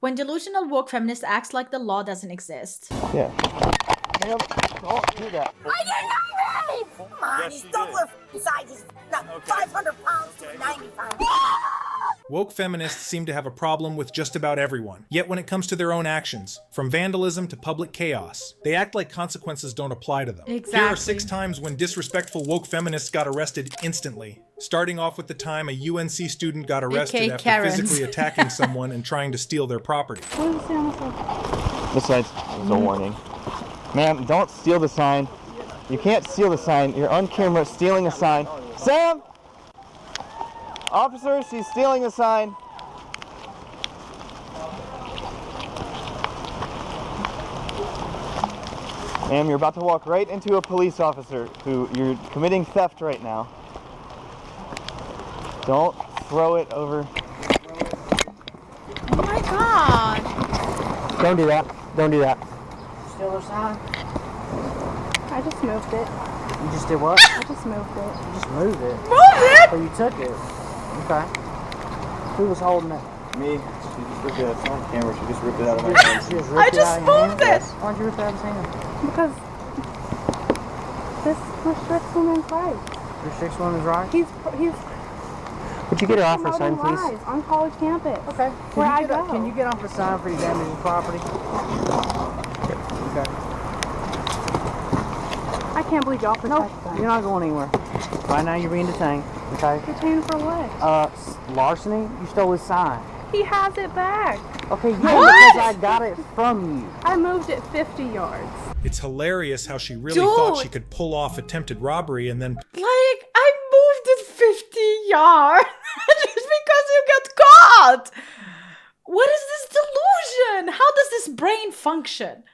When delusional woke feminists act like the law doesn't exist. Yeah. Ma'am, don't do that. I did not rape! Come on, he's double her size. He's not 500 pounds to 90 pounds. Woke feminists seem to have a problem with just about everyone. Yet when it comes to their own actions, from vandalism to public chaos, they act like consequences don't apply to them. Exactly. Here are 6 times when disrespectful woke feminists got arrested instantly. Starting off with the time a UNC student got arrested after Karens. physically attacking someone and trying to steal their property. What does it say on the sign? The sign's a warning. Ma'am, don't steal the sign. You can't steal the sign. You're on camera stealing a sign. Sam! Officer, she's stealing a sign. Ma'am, you're about to walk right into a police officer who you're committing theft right now. Don't throw it over. Oh my god! Don't do that. Don't do that. Steal her sign? I just moved it. You just did what? I just moved it. You just moved it. Move it! So you took it. Okay. Who was holding it? Me. She just ripped it out. It's on camera. She just ripped it out of my hand. She just I ripped it just out of your moved hand? it! Why'd you rip it out of his hand? Because this restricts women's rights. Restricts women's rights? He's Would you get her off her sign, promoting please? lies on college campus. Okay. Where I go. Can you get off the sign for you damaging property? Okay. I can't believe y'all protect No, them. you're not going anywhere. Right now you're being detained. Okay. Detained for what? Larceny, you stole his sign. He has it back. Okay, yeah, What? because I got it from you. I moved it 50 yards. It's hilarious how she really thought Dude. she could pull off attempted robbery and then Like, I moved it 50 yards just because you get caught! What is this delusion? How does this brain function?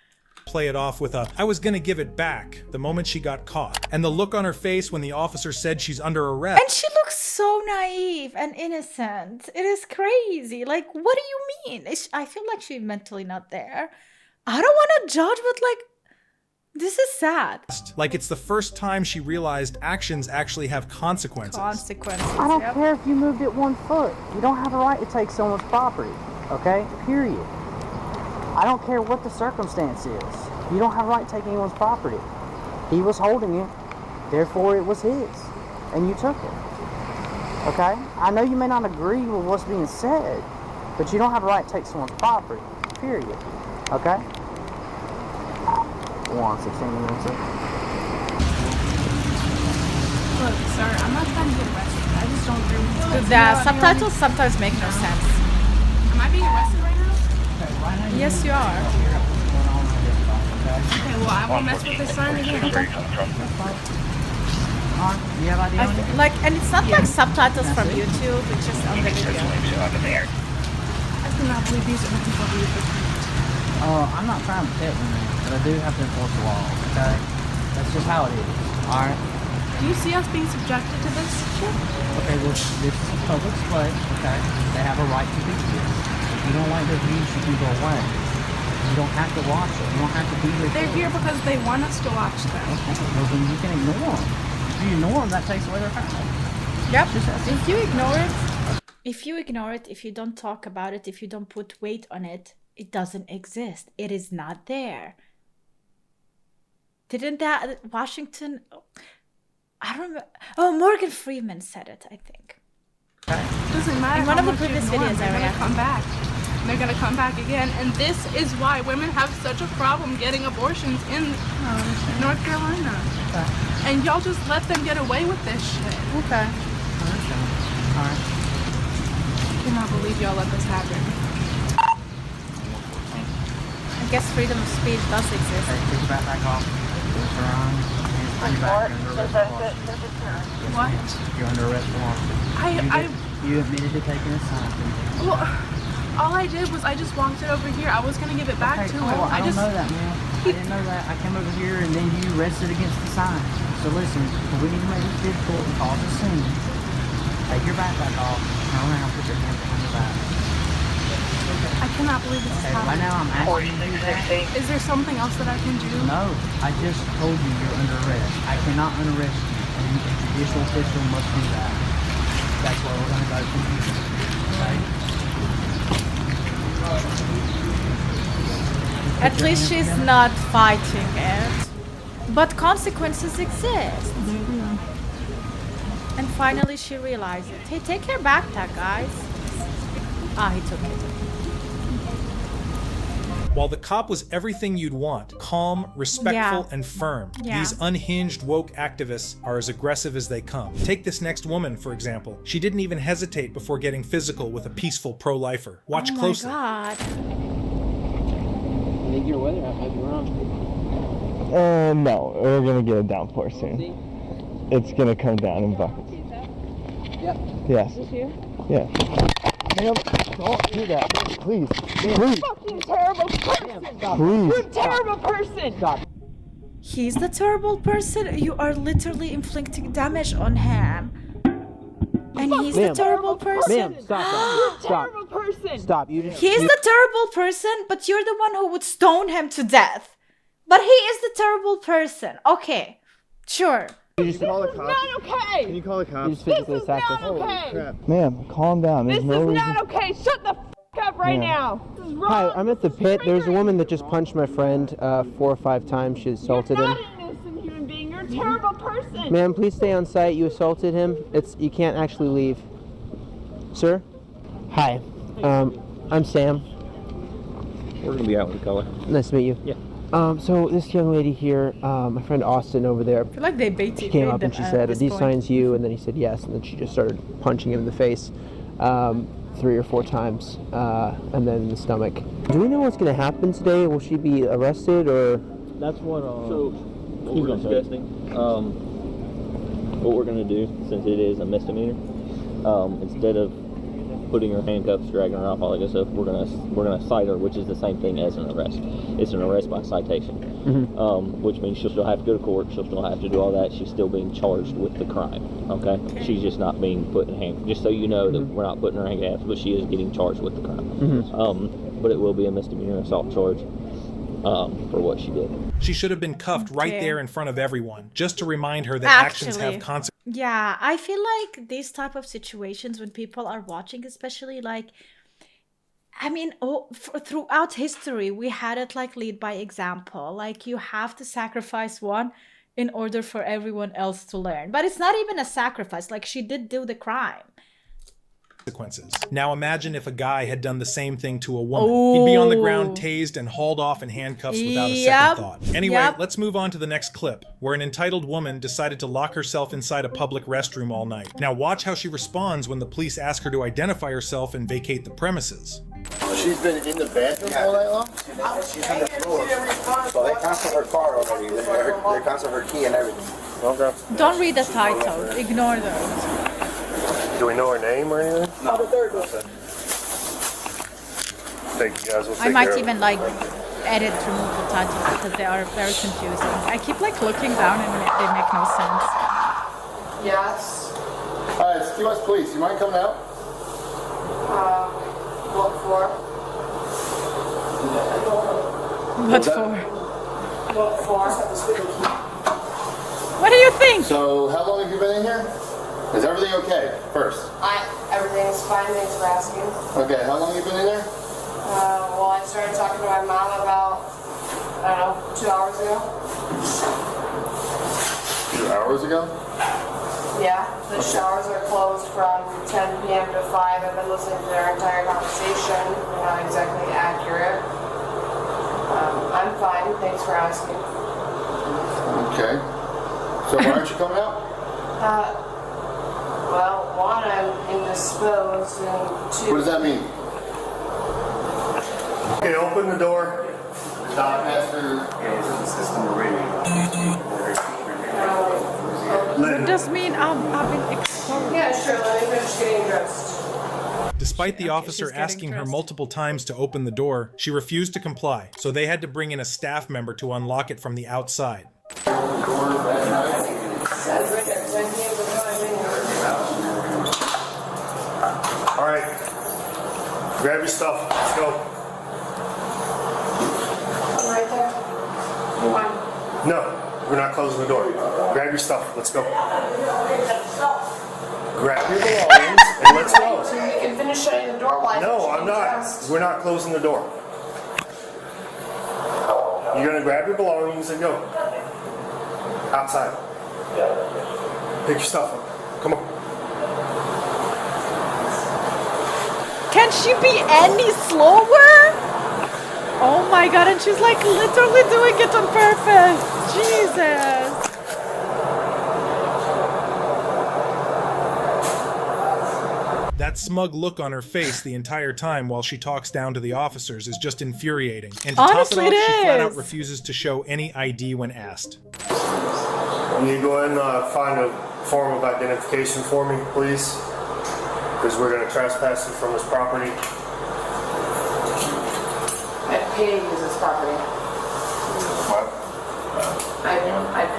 play it off with a, "I was gonna give it back," the moment she got caught. And the look on her face when the officer said she's under arrest. And she looks so naive and innocent. It is crazy. Like, what do you mean? I feel like she's mentally not there. I don't want to judge, but like, this is sad. Like it's the first time she realized actions actually have consequences. Consequences. I don't yep. care if you moved it 1 foot. You don't have a right to take someone's property. Okay? Period. I don't care what the circumstance is. You don't have a right to take anyone's property. He was holding it, therefore it was his, and you took it. Okay? I know you may not agree with what's being said, but you don't have a right to take someone's property. Period. Okay? 1:16 minutes. Look, sir, I'm not trying to get arrested. I just don't agree with The subtitles sometimes make no sense. Am I being arrested right now? Yes, you are. Okay, well, I won't mess with this sign again. Okay. You have idea on it? Like, and it's not like subtitles from YouTube, it's just on the video. I cannot believe these are looking for you. I'm not trying to protect women, but I do have to enforce the law, okay? That's just how it is, alright? Do you see us being subjected to this shit? Okay, well, this is a public place, okay? They have a right to be here. If you don't like their views, you can go away. You don't have to watch it. You don't have to be here. They're here because they want us to watch them. Okay, well, then you can ignore them. If you ignore them, that takes away their power. Yep. Just that If you ignore it, if you don't talk about it, if you don't put weight on it, it doesn't exist. It is not there. Didn't that Washington? I don't remember. Oh, Morgan Freeman said it, I think. It doesn't matter. In one how of the much you previous ignore videos them, I they're gonna reacted. come back. They're gonna come back again, and this is why women have such a problem getting abortions in North Carolina. Okay. And y'all just let them get away with this shit. Okay. Alright. I cannot believe y'all let this happen. I guess freedom of speech does exist. Okay, take your backpack off. Put your arm. Hands behind your back. You're under arrest for larceny. What? You're under arrest for larceny. You admitted to taking a sign from me. Well, all I did was I just walked it over here. I was gonna give it back Okay, to cool. him. I don't know that, man. I didn't know that. I came over here and then you rested against the sign. So listen, we need to make this difficult and cause a scene. Take your backpack off, turn around, put your hands behind your back. I cannot believe this is Okay, right happening. now I'm asking you to do that. Is there something else that I can do? No, I just told you you're under arrest. I cannot unarrest you, and a judicial official must do that. That's where we're gonna go from here. Okay? At least she's not fighting it. But consequences exist. And finally she realized it. Hey, take your backpack, guys. Ah, he took it. While the cop was everything you'd want, calm, respectful, and firm, these unhinged woke activists are as aggressive as they come. Take this next woman, for example. She didn't even hesitate before getting physical with a peaceful pro-lifer. Watch closely. Oh my god. I think your weather app might be wrong. No, we're gonna get a downpour soon. It's gonna come down in buckets. Yep. Yes. Is this you? Yeah. Ma'am, don't do that. Please. Please. Fucking terrible person! Please. You're a terrible person! Stop. He's the terrible person. You are literally inflicting damage on him. And he's the Ma'am. terrible person. Ma'am, stop that. Stop. Terrible person! Stop. You just. He's the terrible person, but you're the one who would stone him to death. But he is the terrible person. Okay, sure. You just call the cops. Not okay! Can you call the You cops? just physically This is attacked not us. okay! Ma'am, calm down. This There's is no reason. not okay! Shut the f up right Yeah. now! This is wrong! Hi, I'm at the This is pit. There's a triggering. woman that just punched my friend 4 or 5 times. She assaulted You're him. not an innocent human being. You're a terrible person! Ma'am, please stay on site. You assaulted him. You can't actually leave. Sir? Hi. I'm Sam. We're gonna be out with the color. Nice to meet you. Yeah. So this young lady here, my friend Austin over there, I feel like they baited she came up and she said, "Are this these point. signs you?" And then he said yes, and then she just started punching him in the face 3 or 4 times, and then in the stomach. Do we know what's going to happen today? Will she be arrested or? That's what. So what we're discussing. What we're gonna do, since it is a misdemeanor, instead of putting her handcuffs, dragging her off, all that good stuff, we're gonna cite her, which is the same thing as an arrest. It's an arrest by citation, which means she'll still have to go to court. She'll still have to do all that. She's still being charged with the crime. Okay, she's just not being put in handcuffs. Just so you know that we're not putting her in handcuffs, but she is getting charged with the crime. But it will be a misdemeanor assault charge for what she did. She should have been cuffed right there in front of everyone, just to remind her that actions have Actually. consequences. Yeah, I feel like these type of situations when people are watching, especially like, I mean, throughout history, we had it like lead by example. Like you have to sacrifice one in order for everyone else to learn. But it's not even a sacrifice. Like she did do the crime. Now imagine if a guy had done the same thing to a woman. He'd be on the ground, tased, and hauled off in handcuffs without a second thought. Anyway, let's move on to the next clip, where an entitled woman decided to lock herself inside a public restroom all night. Now watch how she responds when the police ask her to identify herself and vacate the premises. She's been in the bathroom all night long? She's on the floor. So they cancelled her car already. They cancelled her key and everything. Okay. Don't read the title. Ignore those. Do we know her name or anything? No. The third one. Thank you guys. We'll I might even like edit remove the titles because they are very confusing. I keep like looking down and they make no sense. Yes. Hi, it's US Police. You mind coming out? What for? What for? What for? What do you think? So, how long have you been in here? Is everything okay? First. Everything's fine, thanks for asking. Okay, how long have you been in there? Well, I started talking to my mom about, I don't know, 2 hours ago. 2 hours ago? Yeah, the showers are closed from 10 p.m. to 5. I've been listening to their entire conversation. They're not exactly accurate. I'm fine, thanks for asking. Okay. So why aren't you coming out? Well, 1, I'm indisposed, and 2... What does that mean? Okay, open the door. Stop, Master. What does mean I've been exposed? Yeah, sure, let me finish getting dressed. Despite the officer she's getting asking her dressed. multiple times to open the door, she refused to comply, so they had to bring in a staff member to unlock it from the outside. All right. Grab your stuff. Let's go. Right there. One. No, we're not closing the door. Grab your stuff. Let's go. Grab your belongings and let's go. So you can finish shutting the door while No, I'm not. We're not closing the door. You're gonna grab your belongings and go. Outside. Pick your stuff up. Come on. Can she be any slower? Oh my god, and she's like literally doing it on purpose. Jesus. That smug look on her face the entire time while she talks down to the officers is just infuriating. And to Honestly, top it off, it she flat out is. refuses to show any ID when asked. Can you go ahead and find a form of identification for me, please? Because we're going to trespass you from this property. I pay to use this property. What? I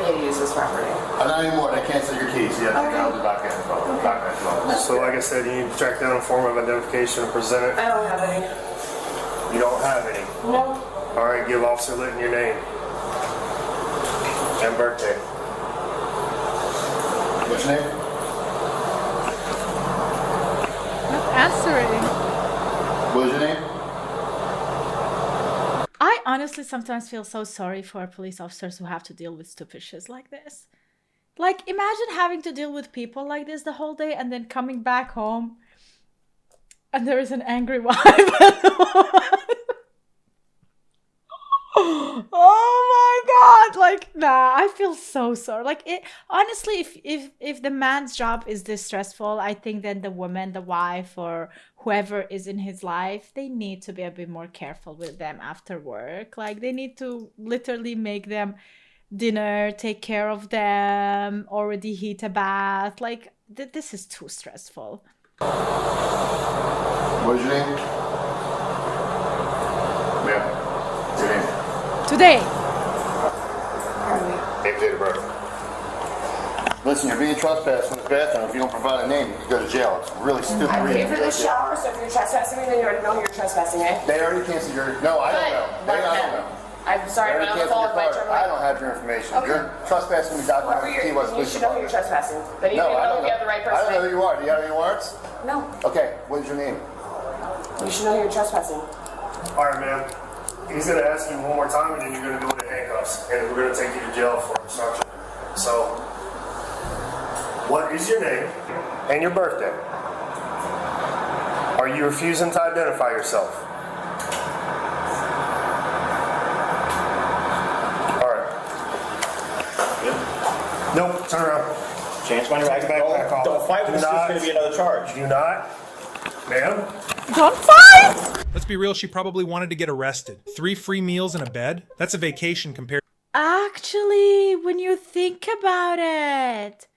pay to use this property. Not anymore. They canceled your keys. You have to go to the back end. So like I said, you need to track down a form of identification and present it. I don't have any. You don't have any? No. All right, give Officer Litton your name and birthday. What's your name? Not answering. What's your name? I honestly sometimes feel so sorry for police officers who have to deal with stupid shit like this. Like, imagine having to deal with people like this the whole day and then coming back home and there is an angry wife. Oh my god, like, nah, I feel so sorry. Like, it honestly, if the man's job is this stressful, I think then the woman, the wife, or whoever is in his life, they need to be a bit more careful with them after work. Like, they need to literally make them dinner, take care of them, already heat a bath. Like, this is too stressful. What's your name? Ma'am. What's your name? Today. Name, date of birth. Listen, you're being trespassed in this bathroom. If you don't provide a name, you can go to jail. It's really stupid. I pay for the shower, so if you're trespassing me, then you already know you're trespassing, eh? They already canceled your... No, I don't know. I don't know. I'm sorry, but I'm on the phone with my attorney. I don't have your information. Okay. You're trespassing me. You should know who you're trespassing. Then you No, can I know don't if you have the right know. I person. don't know who you are. Do you have any warrants? No. Okay, what is your name? You should know who you're trespassing. All right, ma'am. He's going to ask you one more time, and then you're going to go into handcuffs, and we're going to take you to jail for obstruction. So, what is your name and your birthday? Are you refusing to identify yourself? All right. Nope, turn around. Change my back off. Don't fight with us, there's going to be another charge. Do not. Ma'am? Don't fight! Let's be real, she probably wanted to get arrested. 3 free meals and a bed? That's a vacation compared Actually, when you think about it,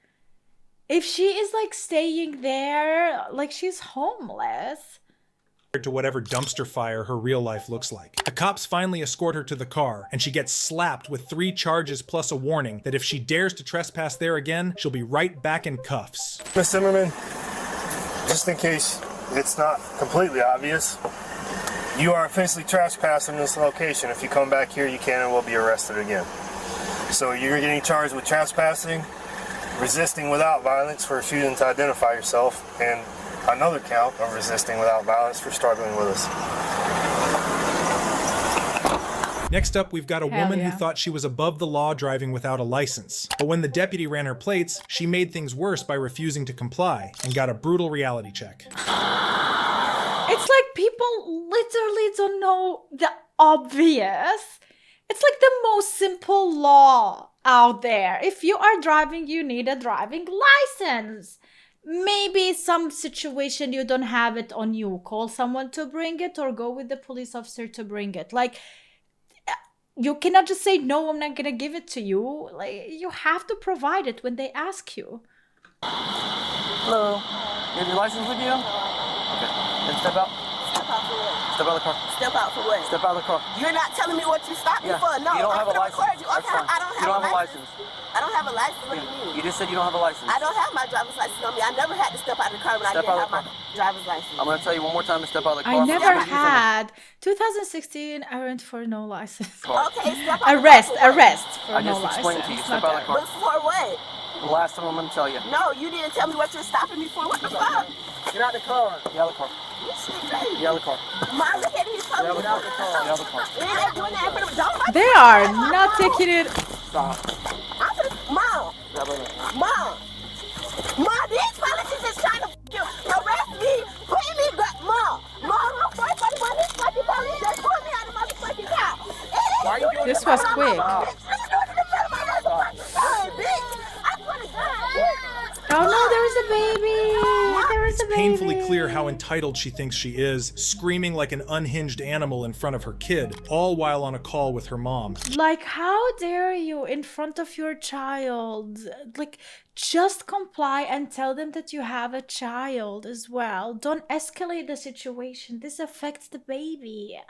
if she is like staying there, like she's homeless. to whatever dumpster fire her real life looks like. The cops finally escort her to the car, and she gets slapped with 3 charges plus a warning that if she dares to trespass there again, she'll be right back in cuffs. Miss Zimmerman, just in case it's not completely obvious, you are officially trespassing in this location. If you come back here, you can and will be arrested again. So you're getting charged with trespassing, resisting without violence for refusing to identify yourself, and another count of resisting without violence for struggling with us. Next up, we've got a woman yeah. who thought she was above the law driving without a license. But when the deputy ran her plates, she made things worse by refusing to comply and got a brutal reality check. It's like people literally don't know the obvious. It's like the most simple law out there. If you are driving, you need a driving license. Maybe some situation you don't have it on you. Call someone to bring it or go with the police officer to bring it. Like, you cannot just say, no, I'm not going to give it to you. Like, you have to provide it when they ask you. Hello. You have your license with you? Okay. Then step out. Step out for what? Step out of the car. Step out for what? Step out of the car. You're not telling me what you stopped me Yeah. for. No, You don't I'm have a gonna license. record you. That's Okay, fine. I don't You don't have a license. I don't have a license. What do you mean? You just said you don't have a license. I don't have my driver's license on me. I never had to step out of the car when I Step didn't out have of my the driver's license. I'm going to tell you one more time to step out of the car. I never What did you had. 2016, I went for no license. Okay, step out Arrest of the car. for I no just explained license. to you. It's Step not out of the that. car. But for what? The last time I'm gonna tell you. No, you didn't tell me what you were stopping me for. What the fuck? Get out the car. Get out the car. You shit crazy. Get out the car. Mom, look at these folks. Get out the car. Get out the car. They're doing that in front of don't They are not taking it. Stop. Mom. Mom. Mom, these politicians is trying to arrest me, put me back. Mom. Mom, I'm sorry for the money. Fucking police just pulled me out of motherfucking car. Why are you doing This was quick. Oh no, there is a baby! There is a baby! Painfully clear how entitled she thinks she is, screaming like an unhinged animal in front of her kid, all while on a call with her mom. Like, how dare you in front of your child? Like, just comply and tell them that you have a child as well. Don't escalate the situation. This affects the baby.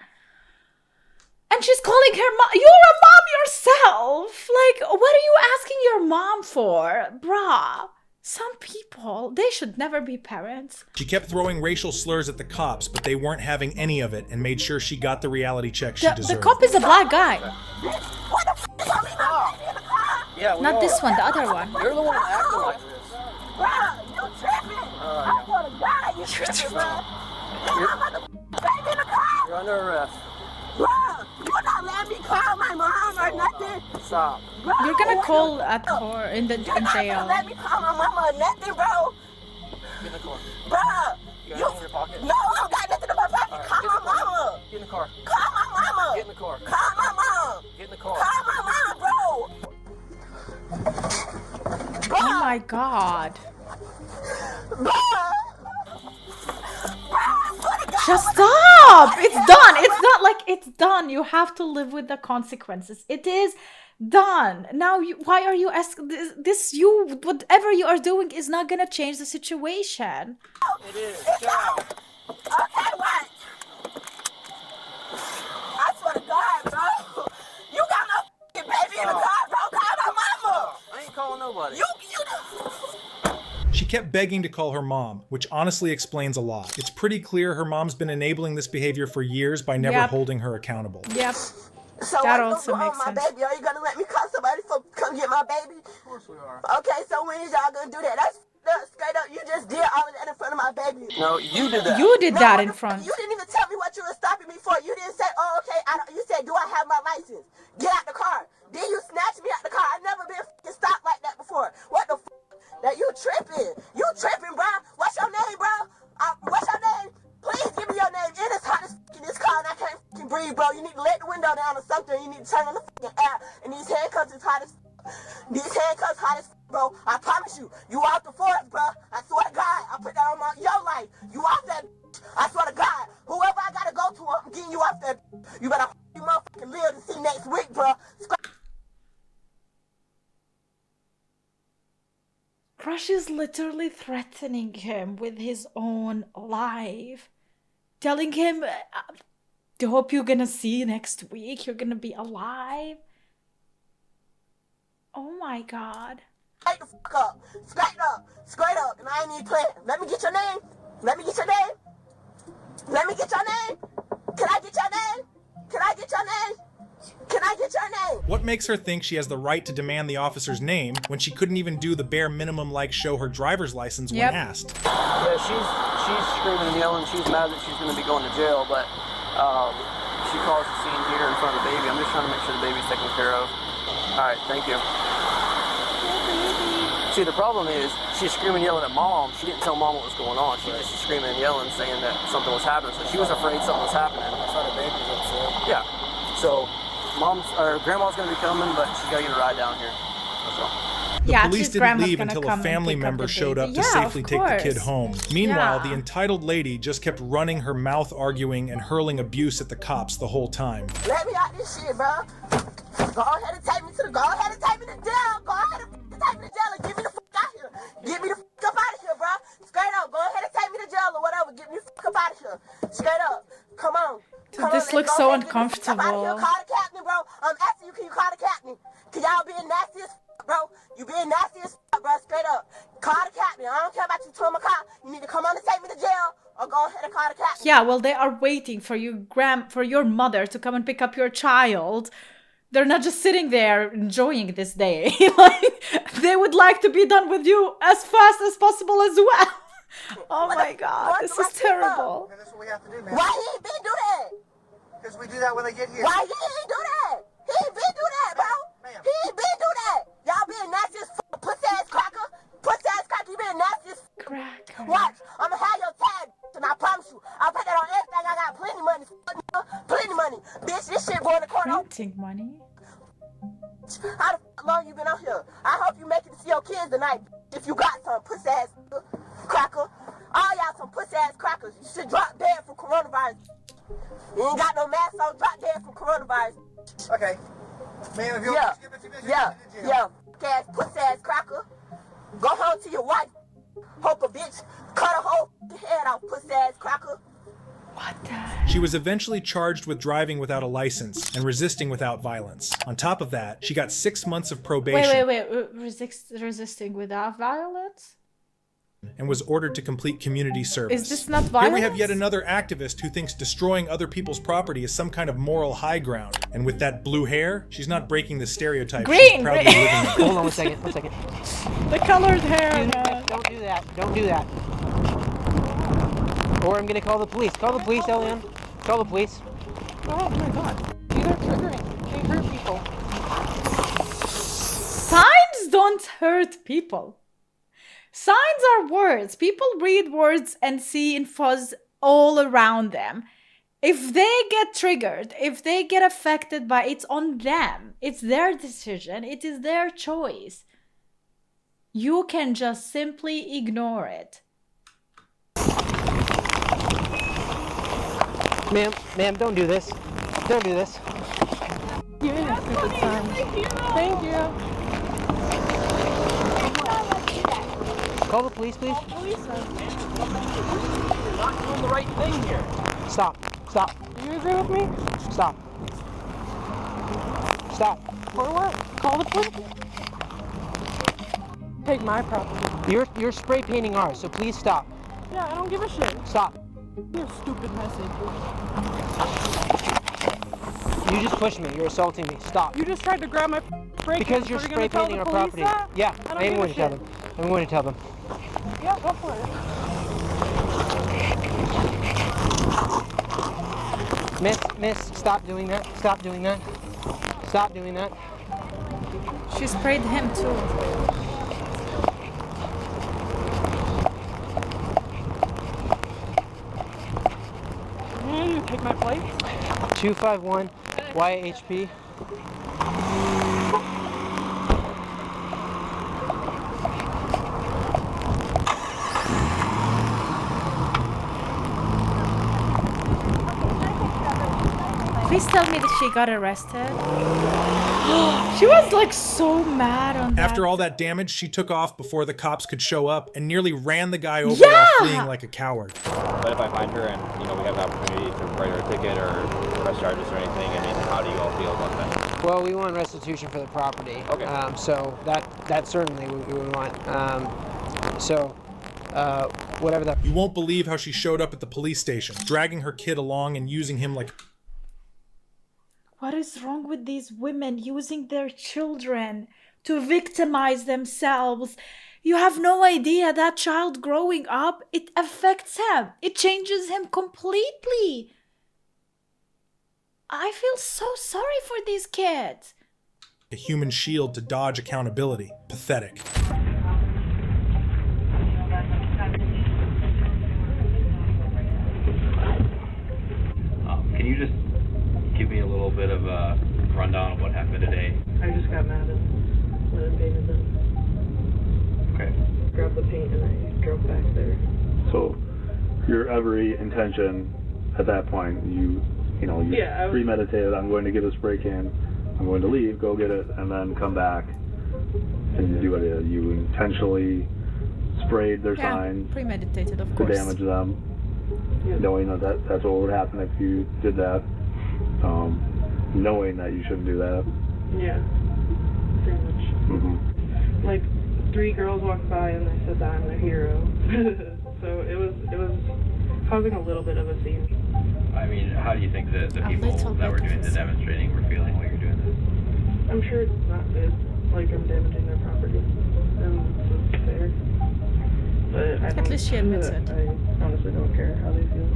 And she's calling her mom. You're a mom yourself! Like, what are you asking your mom for? Bruh. Some people, they should never be parents. She kept throwing racial slurs at the cops, but they weren't having any of it and made sure she got the reality check she deserved. The cop is a black guy. Yeah, Not this one, the other one. You're the one acting like this. You tripping. I swear to God, you tripping, bro. You're under arrest. Bro, you're not letting me call my mom or nothing. Stop. Bro, You're gonna call at court in you're not jail. gonna let me call my mama or nothing, bro. Get in the car. Bro, You got it in your pocket? no, I don't got nothing in my pocket. All right, Call my mama. Get in the car. Call my mama. Get in the car. Call my mom. Get in the car. Call my mom, bro. Oh my god. Bro. Just stop! It's done. It's not like it's done. You have to live with the consequences. It is done. Now, why are you asking this? You, whatever you are doing is not gonna change the situation. It is. Okay, what? I swear to God, bro. You got my fucking baby in the car, bro. Call my mama. I ain't calling nobody. You. She kept begging to call her mom, which honestly explains a lot. It's pretty clear her mom's been enabling this behavior for years by never holding her accountable. Yep. So That what's also going on makes with my sense. baby? Are you gonna let me call somebody for come get my baby? Of course we are. Okay, so when is y'all gonna do that? That's straight up. You just did all of that in front of my baby. No, you did that. You did No, that what in the f- front. You didn't even tell me what you were stopping me for. You didn't say, oh, okay. You said, do I have my license? Get out the car. Then you snatched me out the car. I never been f***ing stopped like that before. What the f***? That you tripping. You tripping, bro. What's your name, bro? What's your name? Please give me your name. It is hot as f*** in this car and I can't f***ing breathe, bro. You need to let the window down or something. You need to turn on the f***ing air. And these handcuffs is hot as f***. These handcuffs hot as f***, bro. I promise you. You off the force, bro. I swear to God. I put that on your life. You off that bitch. I swear to God. Whoever I gotta go to, I'm getting you off that bitch. You better you motherfucking live to see next week, bro. Crush is literally threatening him with his own life. Telling him, I hope you're gonna see next week. You're gonna be alive. Oh my god. Straight the fuck up. Straight up. And I ain't even playing. Let me get your name. Let me get your name. Let me get your name. Can I get your name? Can I get your name? Can I get your name? What makes her think she has the right to demand the officer's name when she couldn't even do the bare minimum like show her driver's license when asked? Yeah, she's screaming and yelling. She's mad that she's going to be going to jail, but she caused a scene here in front of the baby. I'm just trying to make sure the baby's taken care of. All right, thank you. See, the problem is she's screaming and yelling at mom. She didn't tell mom what was going on. She was just screaming and yelling, saying that something was happening. So she was afraid something was happening. That's why the baby was upset. Yeah. So grandma's going to be coming, but she's got to get a ride down here. That's all. The police didn't leave until a family member showed up to safely take the kid home. Meanwhile, the entitled lady just kept running her mouth, arguing and hurling abuse at the cops the whole time. Let me out this shit, bro. Go ahead and take me to jail. Go ahead and take me to jail and get me the fuck out here. Get me the fuck up out of here, bro. Straight up. Go ahead and take me to jail or whatever. Get me the fuck up out of here. Straight up. Come on. This looks so uncomfortable. Call the captain, bro. I'm asking you, can you call the captain? Cause y'all being nasty as fuck, bro. You being nasty as fuck, bro. Straight up. Call the captain. I don't care about you towing my car. You need to come on and take me to jail or go ahead and call the captain. Yeah, well, they are waiting for you, for your mother to come and pick up your child They're not just sitting there enjoying this day. Like, they would like to be done with you as fast as possible as well. Oh my God, this is terrible. That's what we have to do, man. Why he ain't been do that? Because we do that when they get here. Why he ain't do that? He ain't been do that, bro. Ma'am. He ain't been do that. Y'all being nasty as fuck, pussy ass cracker. Pussy ass cracker, you being nasty as fuck. Cracker. Watch, I'ma have your tag, and I promise you, I'll put that on everything. I got plenty money, plenty money. Bitch, this shit going to court. Printing money? How the fuck long you been out here? I hope you make it to see your kids tonight. If you got some pussy ass cracker. All y'all some pussy ass crackers. You should drop dead from coronavirus. You ain't got no mask on, drop dead from coronavirus. Okay. Ma'am, if you'll just give it to me, Yeah. Ass pussy ass cracker. Go home to your wife. Hope a bitch cut a whole head off, pussy ass cracker. What the? She was eventually charged with driving without a license and resisting without violence. On top of that, she got 6 months of probation. Wait. Resisting without violence? And was ordered to complete community service. Is this not violence? Here we have yet another activist who thinks destroying other people's property is some kind of moral high ground. And with that blue hair, she's not breaking the stereotype she's proudly living in. Hold on one second. The colored hair, man. Don't do that. Or I'm gonna call the police. Call the police, Elian. Call the police. Oh my God. These are triggering. They hurt people. Signs don't hurt people. Signs are words. People read words and see infos all around them. If they get triggered, if they get affected by it, it's on them. It's their decision. It is their choice. You can just simply ignore it. Ma'am, don't do this. Don't do this. You're in a stupid sign. Thank you. Call the police, please. Police. You're not doing the right thing here. Stop. Do you agree with me? Stop. For what? Call the police. Take my property. You're spray painting ours, so please stop. Yeah, I don't give a shit. Stop. Your stupid message. You just pushed me. You're assaulting me. Stop. You just tried to grab my brake. Because you're spray painting our property. Yeah, I am going to tell them. I'm going to tell them. Yeah, go for it. Miss, stop doing that. Stop doing that. Stop doing that. She sprayed him too. You take my plate. 251 YHP. Please tell me that she got arrested. She was like so mad on that. After all that damage, she took off before the cops could show up and nearly ran the guy over while fleeing like a coward. But if I find her and, we have the opportunity to write her a ticket or press charges or anything, how do you all feel about that? Well, we want restitution for the property. Okay. So that certainly we would want. Whatever that. You won't believe how she showed up at the police station, dragging her kid along and using him like... What is wrong with these women using their children to victimize themselves? You have no idea that child growing up, it affects him. It changes him completely. I feel so sorry for these kids. A human shield to dodge accountability. Pathetic. Can you just give me a little bit of a rundown of what happened today? I just got mad and went and painted them. Okay. Grabbed the paint and I drove back there. So your every intention at that point, you premeditated, I'm going to get a spray can, I'm going to leave, go get it, and then come back and do what it is. You intentionally sprayed their sign premeditated, of to course. damage them, knowing that's what would happen if you did that, knowing that you shouldn't do that. Yeah, pretty much. Mm-hmm. Like 3 girls walked by and they said that I'm their hero. So it was causing a little bit of a scene. I mean, how do you think the people that were doing the demonstrating were feeling while you're doing this? I'm sure it's not good, like I'm damaging their property, and it's fair. But I don't, At least she admits it. I honestly don't care how they feel.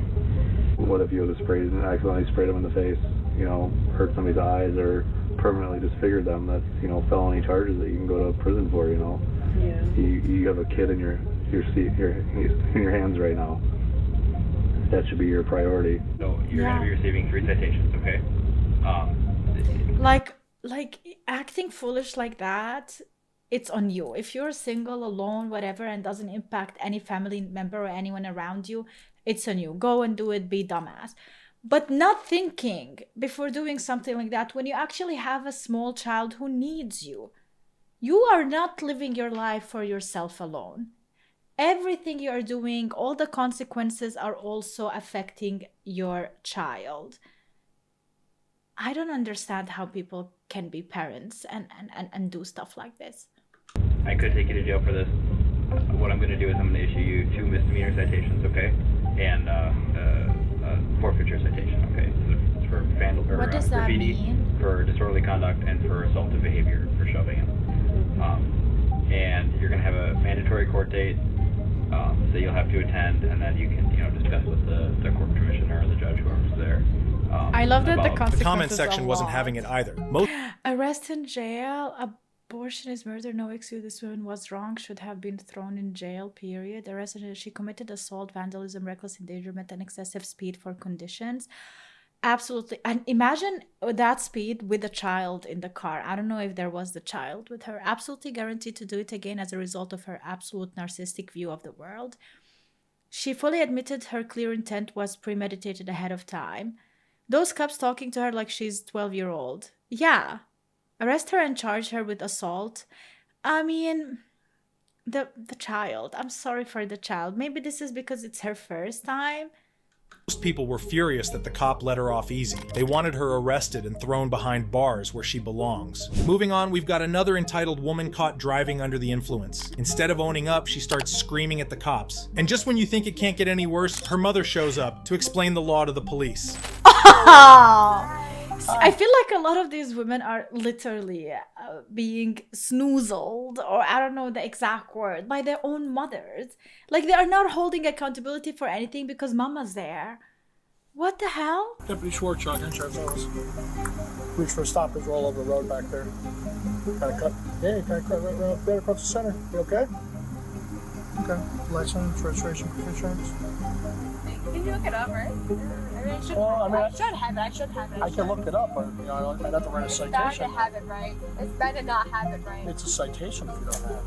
What if you would have accidentally sprayed them in the face, you know, hurt somebody's eyes or permanently disfigured them? That's, you know, felony charges that you can go to prison for, you know. Yeah. You have a kid in your hands right now. That should be your priority. So you're going to be receiving 3 citations, okay? Like acting foolish like that, it's on you. If you're single, alone, whatever, and doesn't impact any family member or anyone around you, it's on you. Go and do it, be dumbass. But not thinking before doing something like that when you actually have a small child who needs you. You are not living your life for yourself alone. Everything you are doing, all the consequences are also affecting your child. I don't understand how people can be parents and do stuff like this. I could take you to jail for this. What I'm going to do is I'm going to issue you 2 misdemeanor citations, okay? And a forfeiture citation, okay? So for What does that graffiti, mean? for disorderly conduct, and for assaultive behavior for shoving him. And you're going to have a mandatory court date that you'll have to attend, and then you can, you know, discuss with the court commissioner or the judge, whoever's there. I love that the consequences. The comment section wasn't having it either. Arrest in jail. Abortion is murder. No excuse. This woman was wrong. Should have been thrown in jail. Period. Arrested. She committed assault, vandalism, reckless endangerment, and excessive speed for conditions. Absolutely. And imagine that speed with a child in the car. I don't know if there was the child with her. Absolutely guaranteed to do it again as a result of her absolute narcissistic view of the world. She fully admitted her clear intent was premeditated ahead of time. Those cops talking to her like she's 12-year-old. Yeah. Arrest her and charge her with assault. I mean, the child. I'm sorry for the child. Maybe this is because it's her first time. Most people were furious that the cop let her off easy. They wanted her arrested and thrown behind bars where she belongs. Moving on, we've got another entitled woman caught driving under the influence. Instead of owning up, she starts screaming at the cops. And just when you think it can't get any worse, her mother shows up to explain the law to the police. I feel like a lot of these women are literally being snoozled, or I don't know the exact word, by their own mothers. Like they are not holding accountability for anything because mama's there. What the hell? Deputy Schwartz, Shotgun Sheriff's Office. Reach for a stop is roll over the road back there. Kind of cut. Yeah, you kind of cut right across the center. You okay? Okay. License, registration, insurance. Can you look it up, right? I should have it. I can look it up, but you know, I'd have to write a citation. It's bad to have it right. It's better to not have it right. It's a citation if you don't have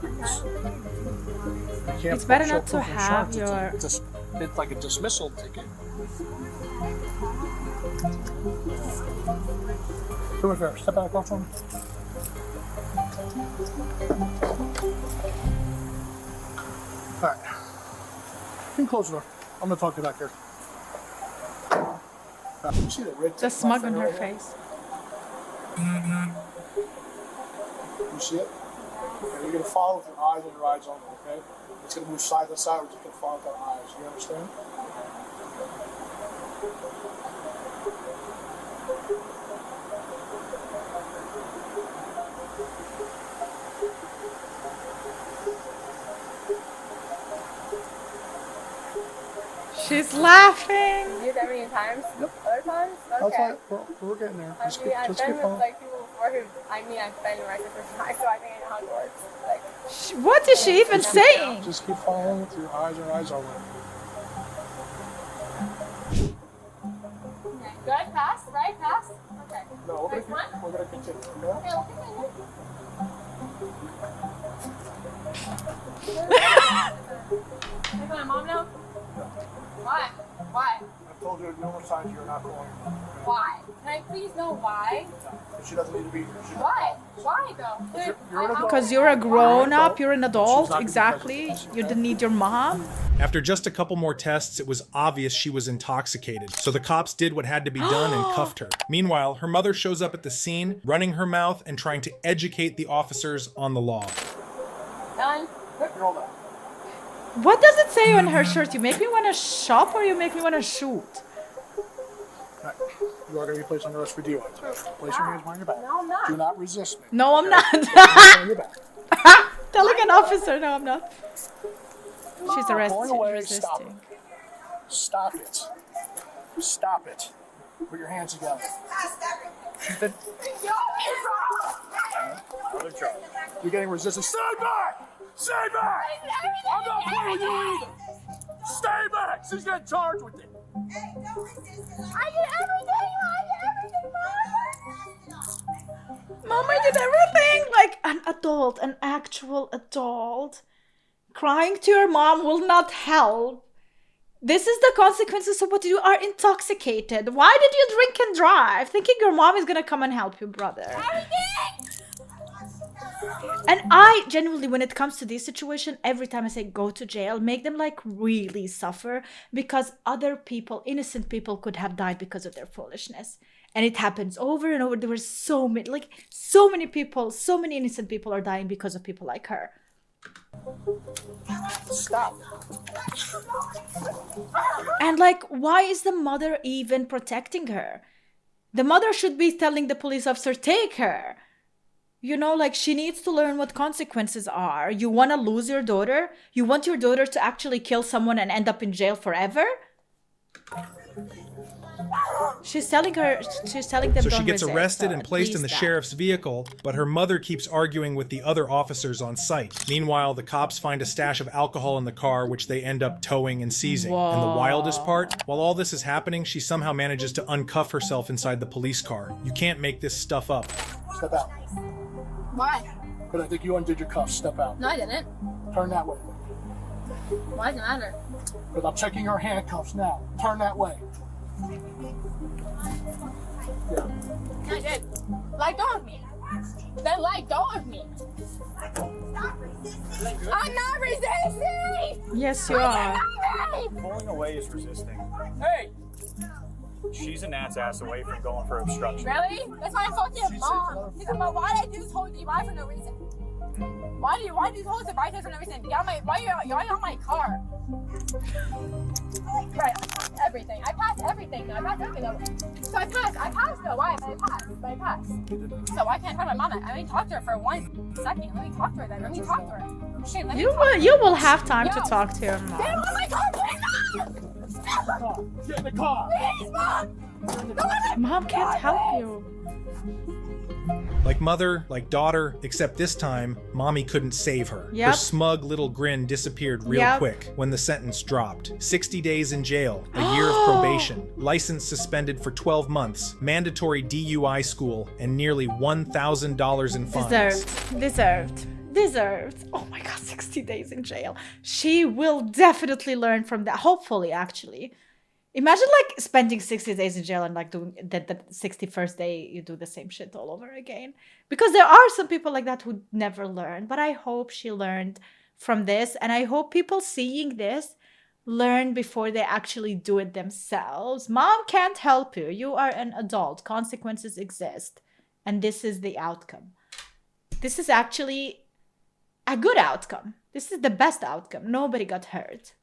it. It's better not to have your... It's like a dismissal ticket. Do me a favor. Step back off from me. All right. You can close the door. I'm going to talk to you back here. You see that red The smug on her face. You see it? Okay, you're going to follow with your eyes and your eyes only, okay? It's going to move side to side. We're just going to follow with our eyes. You understand? She's laughing. You do that many times? Yep. Other times? Okay. We're getting there. I've been with like people before who, I've been arrested for time, so I think I know how it works. Like, what is she even saying? Just keep following with your eyes and your eyes only. okay. Good, pass, right, pass? Okay. No, we're Next one? gonna continue, okay? Okay, we'll continue. Take my mom now? Why? Why? I've told you numerous times you're not going. Why? Can I please know why? She doesn't need to be here. Why? Why though? Because you're a grown-up, you're an adult, exactly. You didn't need your mom. After just a couple more tests, it was obvious she was intoxicated, so the cops did what had to be done and cuffed her. Meanwhile, her mother shows up at the scene, running her mouth and trying to educate the officers on the law. Done. What does it say on her shirt? You make me want to shop or you make me want to shoot? Right. You are going to be placed under arrest for DUI. Place your hands behind your back. No, I'm not. Do not resist me. No, I'm not. Behind your back. Telling an officer, no, I'm not. She's arrested. Pulling away, Resisting. stop it. Stop it. Put your hands together. Keep it. Other charge. You're getting resistance. Stand back! Stay back! I'm not playing with you either! Stay back! She's getting charged with it. I did everything! Mom, I did everything! Like an adult, an actual adult. Crying to your mom will not help. This is the consequences of what you are intoxicated. Why did you drink and drive? Thinking your mom is gonna come and help you, brother. And I genuinely, when it comes to this situation, every time I say go to jail, make them like really suffer, because other people, innocent people, could have died because of their foolishness. And it happens over and over. There were so many people, so many innocent people are dying because of people like her. Stop. And like, why is the mother even protecting her? The mother should be telling the police officer, take her. You know, like, she needs to learn what consequences are. You want to lose your daughter? You want your daughter to actually kill someone and end up in jail forever? She's telling them so she don't gets resist, arrested so and at placed in least the that. sheriff's vehicle, but her mother keeps arguing with the other officers on site. Meanwhile, the cops find a stash of alcohol in the car, which they end up towing and seizing. And the wildest part, while all this is happening, she somehow manages to uncuff herself inside the police car. You can't make this stuff up. Step out. Why? But I think you undid your cuffs. Step out. No, I didn't. Turn that way. Why does it matter? Because I'm checking her handcuffs now. Turn that way. Yeah. I did. Let go of me. Then let go of me. I'm not resisting! Yes, you are. Pulling away is resisting. Hey! She's a gnat's ass away from going for obstruction. Really? That's my fucking mom. He's like, why did I do this whole DUI for no reason? Why do you do this whole sobriety test for no reason? Why are you on my car? Right, I passed everything. I passed everything though. So I passed though. Why? But I passed. So why can't I talk to my mama? I mean, talk to her for 1 second. Let me talk to her then. Let me talk to her. Shane, let me talk to her. You will have time to talk to your mom. Get on my car, please, Mom! Get in the car! Please, Mom! Mom can't help you. Like mother, like daughter, except this time, mommy couldn't save her. Yep. Her smug little grin disappeared real quick when the sentence dropped. 60 days in jail, a year of probation, license suspended for 12 months, mandatory DUI school, and nearly $1,000 in fines. Deserved. Oh my god, 60 days in jail. She will definitely learn from that. Hopefully, actually. Imagine like spending 60 days in jail and like doing that the 61st day you do the same shit all over again. Because there are some people like that who never learn. But I hope she learned from this. And I hope people seeing this learn before they actually do it themselves. Mom can't help you. You are an adult. Consequences exist. And this is the outcome. This is actually a good outcome. This is the best outcome. Nobody got hurt.